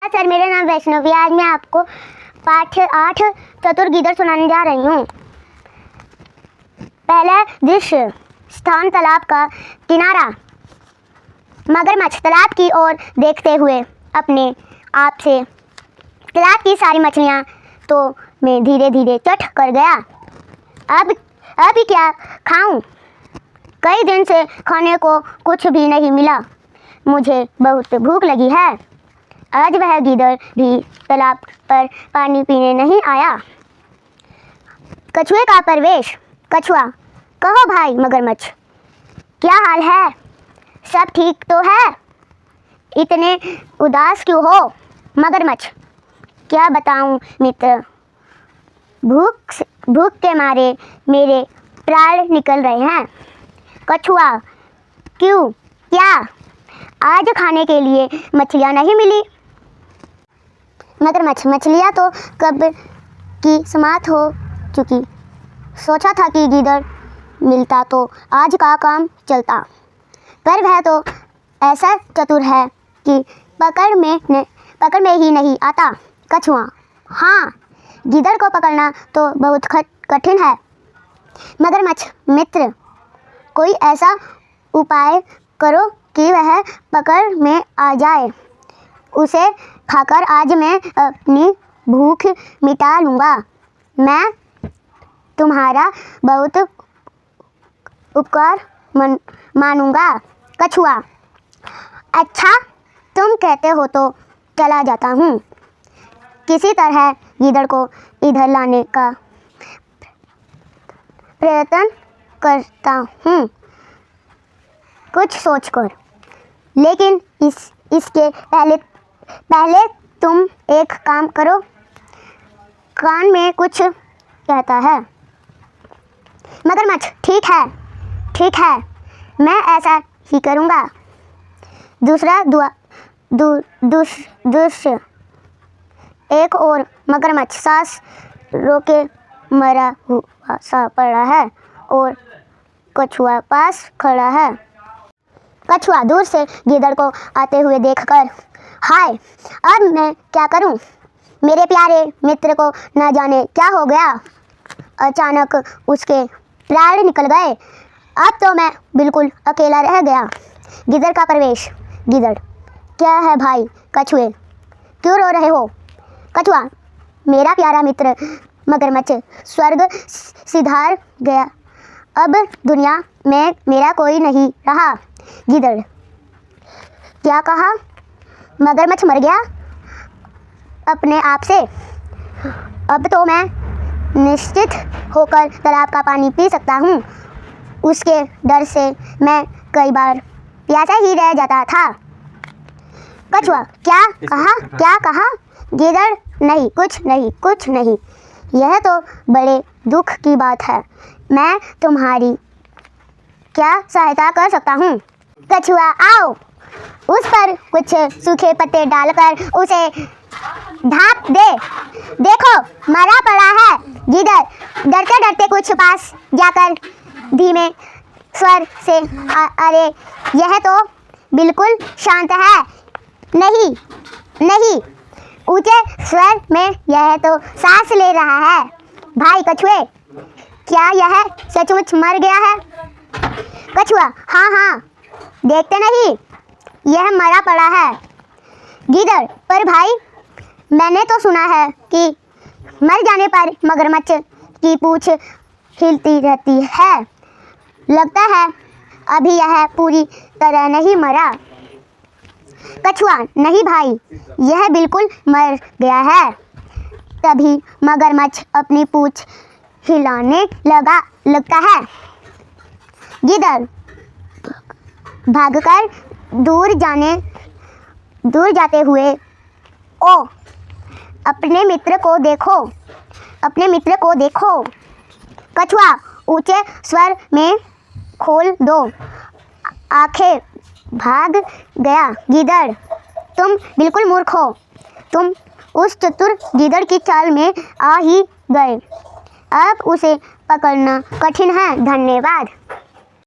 Sir, मेरा नाम वैष्णवी। आज मैं आपको पाठ 8 चतुर गीदड़ सुनाने जा रही हूँ। पहला दृश्य, स्थान तालाब का किनारा। मगरमच्छ तालाब की ओर देखते हुए अपने आप से तालाब की सारी मछलियाँ तो मैं धीरे धीरे चट कर गया। अब क्या खाऊं? कई दिन से खाने को कुछ भी नहीं मिला। मुझे बहुत भूख लगी है। आज वह गीदड़ भी तालाब पर पानी पीने नहीं आया। कछुए का प्रवेश। कछुआ: कहो भाई मगरमच्छ, क्या हाल है? सब ठीक तो है? इतने उदास क्यों हो? मगरमच्छ: क्या बताऊं मित्र, भूख के मारे मेरे प्राण निकल रहे हैं। कछुआ: क्यों, क्या आज खाने के लिए मछलियाँ नहीं मिली? मगरमच्छ: मछलियाँ तो कब की समाप्त हो चुकी। सोचा था कि गीदड़ मिलता तो आज का काम चलता, पर वह तो ऐसा चतुर है कि पकड़ में ही नहीं आता। कछुआ: हाँ, गीदड़ को पकड़ना तो बहुत कठिन है। मगरमच्छ मित्र: कोई ऐसा उपाय करो कि वह पकड़ में आ जाए। उसे खाकर आज मैं अपनी भूख मिटा लूँगा। मैं तुम्हारा बहुत उपकार मानूंगा। कछुआ: अच्छा, तुम कहते हो तो चला जाता हूँ। किसी तरह गीदड़ को इधर लाने का प्रयत्न करता हूँ कुछ सोचकर, लेकिन इसके पहले तुम एक काम करो। कान में कुछ कहता है। मगरमच्छ: ठीक है, मैं ऐसा ही करूँगा। दूसरा दृश्य, एक और मगरमच्छ सांस रोके मरा हुआ सा पड़ा है और कछुआ पास खड़ा है। कछुआ दूर से गीदड़ को आते हुए देखकर: हाय, अब मैं क्या करूं? मेरे प्यारे मित्र को न जाने क्या हो गया। अचानक उसके प्राण निकल गए। अब तो मैं बिल्कुल अकेला रह गया। गीदड़ का प्रवेश। गीदड़: क्या है भाई कछुए, क्यों रो रहे हो? कछुआ: मेरा प्यारा मित्र मगरमच्छ स्वर्ग सिधार गया। अब दुनिया में मेरा कोई नहीं रहा। गीदड़: क्या कहा? मगरमच्छ मर गया अपने आप से? अब तो मैं निश्चित होकर तालाब का पानी पी सकता हूँ। उसके डर से मैं कई बार प्यासा ही रह जाता था। कछुआ: क्या कहा? गीदड़: नहीं, कुछ नहीं। यह तो बड़े दुख की बात है। मैं तुम्हारी क्या सहायता कर सकता हूँ? कछुआ: आओ, उस पर कुछ सूखे पत्ते डालकर उसे ढाँप दे। देखो, मरा पड़ा है। गीदड़ डरते डरते कुछ पास जाकर धीमे स्वर से: अरे, यह तो बिल्कुल शांत है। नहीं, ऊंचे स्वर में: यह तो सांस ले रहा है। भाई कछुए, क्या यह सचमुच मर गया है? कछुआ: हाँ, देखते नहीं, यह मरा पड़ा है। गीदड़: पर भाई, मैंने तो सुना है कि मर जाने पर मगरमच्छ की पूंछ हिलती रहती है। लगता है अभी यह पूरी तरह नहीं मरा। कछुआ: नहीं भाई, यह बिल्कुल मर गया है। तभी मगरमच्छ अपनी पूंछ हिलाने लगता है। गीदड़ भागकर दूर जाते हुए: ओ, अपने मित्र को देखो। कछुआ ऊंचे स्वर में: खोल दो आंखें, भाग गया। गीदड़: तुम बिल्कुल मूर्ख हो। तुम उस चतुर गीदड़ की चाल में आ ही गए। अब उसे पकड़ना कठिन है। धन्यवाद।